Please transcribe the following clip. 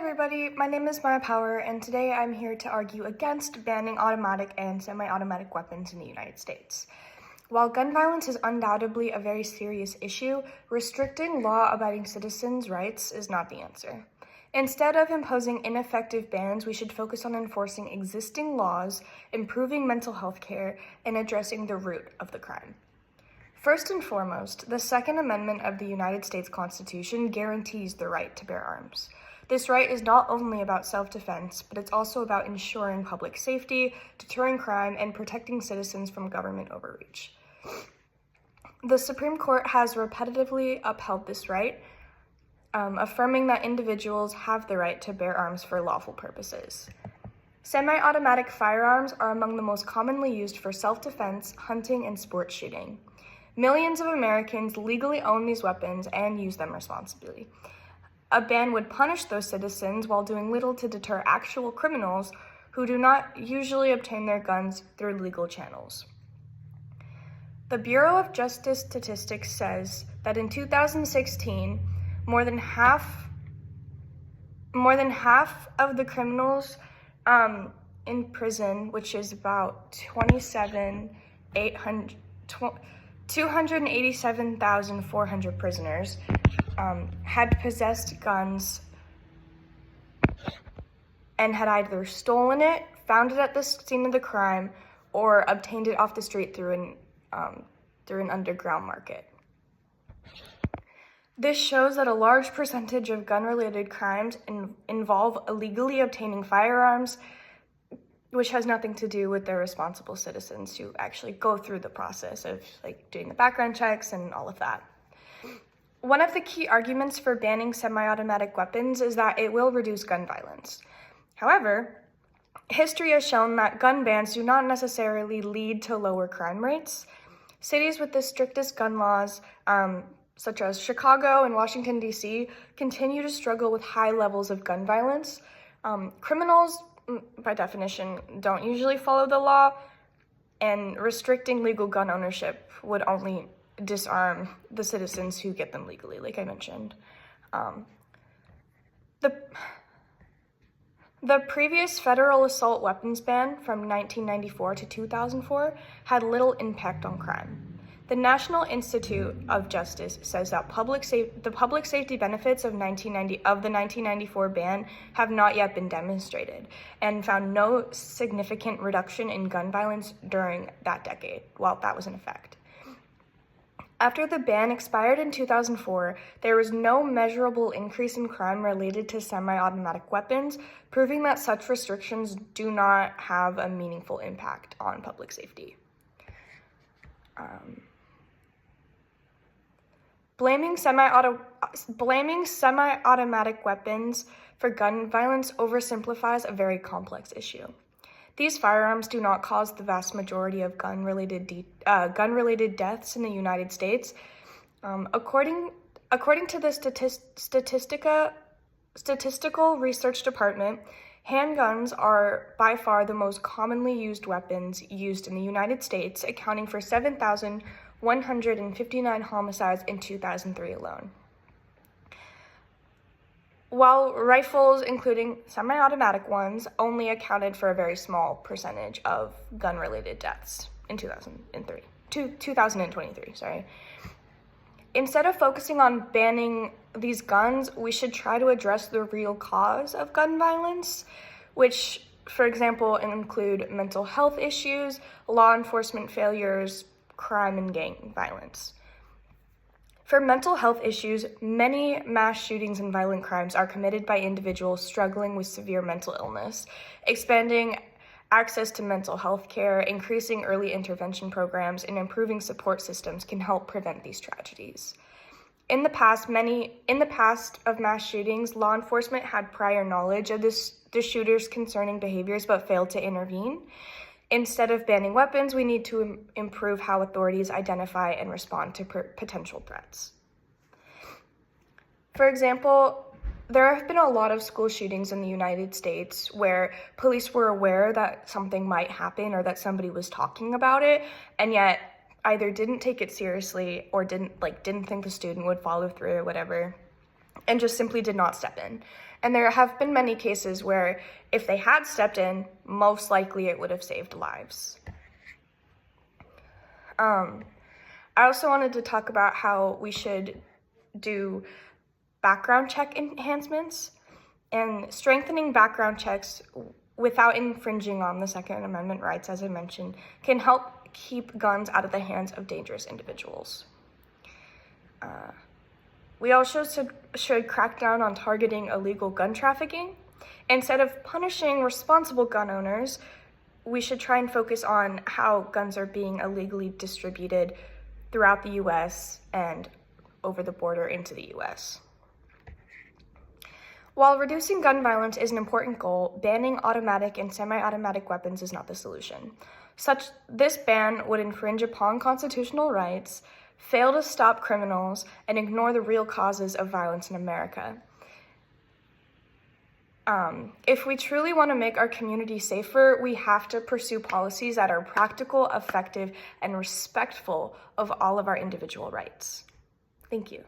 everybody, my name is Maya Power, and today I'm here to argue against banning automatic and semi-automatic weapons in the United States. While gun violence is undoubtedly a very serious issue, restricting law-abiding citizens' rights is not the answer. Instead of imposing ineffective bans, we should focus on enforcing existing laws, improving mental health care, and addressing the root of the crime. First and foremost, the Second Amendment of the United States Constitution guarantees the right to bear arms. This right is not only about self-defense, but it's also about ensuring public safety, deterring crime, and protecting citizens from government overreach. The Supreme Court has repetitively upheld this right, affirming that individuals have the right to bear arms for lawful purposes. Semi-automatic firearms are among the most commonly used for self-defense, hunting, and sport shooting. Millions of Americans legally own these weapons and use them responsibly. A ban would punish those citizens while doing little to deter actual criminals who do not usually obtain their guns through legal channels. The Bureau of Justice Statistics says that in 2016, more than half of the criminals in prison, which is about 287,400 prisoners, had possessed guns and had either stolen it, found it at the scene of the crime, or obtained it off the street through an underground market. This shows that a large percentage of gun-related crimes involve illegally obtaining firearms, which has nothing to do with the responsible citizens who actually go through the process of doing the background checks and all of that. One of the key arguments for banning semi-automatic weapons is that it will reduce gun violence. However, history has shown that gun bans do not necessarily lead to lower crime rates. Cities with the strictest gun laws, such as Chicago and Washington, D.C., continue to struggle with high levels of gun violence. Criminals, by definition, don't usually follow the law, and restricting legal gun ownership would only disarm the citizens who get them legally, like I mentioned. The previous federal assault weapons ban from 1994 to 2004 had little impact on crime. The National Institute of Justice says that the public safety benefits of the 1994 ban have not yet been demonstrated, and found no significant reduction in gun violence during that decade, while that was in effect. After the ban expired in 2004, there was no measurable increase in crime related to semi-automatic weapons, proving that such restrictions do not have a meaningful impact on public safety. Blaming semi-automatic weapons for gun violence oversimplifies a very complex issue. These firearms do not cause the vast majority of gun-related deaths in the United States. According to the Statistical Research Department, handguns are by far the most commonly used weapons used in the United States, accounting for 7,159 homicides in 2003 alone. While rifles, including semi-automatic ones, only accounted for a very small percentage of gun-related deaths in 2023. Instead of focusing on banning these guns, we should try to address the real cause of gun violence, which, for example, include mental health issues, law enforcement failures, crime, and gang violence. For mental health issues, many mass shootings and violent crimes are committed by individuals struggling with severe mental illness. Expanding access to mental health care, increasing early intervention programs, and improving support systems can help prevent these tragedies. In the past of mass shootings, law enforcement had prior knowledge of the shooters' concerning behaviors but failed to intervene. Instead of banning weapons, we need to improve how authorities identify and respond to potential threats. For example, there have been a lot of school shootings in the United States where police were aware that something might happen or that somebody was talking about it, and yet either didn't take it seriously or didn't think the student would follow through or whatever, and just simply did not step in. And there have been many cases where if they had stepped in, most likely it would have saved lives. I also wanted to talk about how we should do background check enhancements, and strengthening background checks without infringing on the Second Amendment rights, as I mentioned, can help keep guns out of the hands of dangerous individuals. We also should crack down on targeting illegal gun trafficking. Instead of punishing responsible gun owners, we should try and focus on how guns are being illegally distributed throughout the U.S. and over the border into the U.S. While reducing gun violence is an important goal, banning automatic and semi-automatic weapons is not the solution. This ban would infringe upon constitutional rights, fail to stop criminals, and ignore the real causes of violence in America. If we truly want to make our community safer, we have to pursue policies that are practical, effective, and respectful of all of our individual rights. Thank you.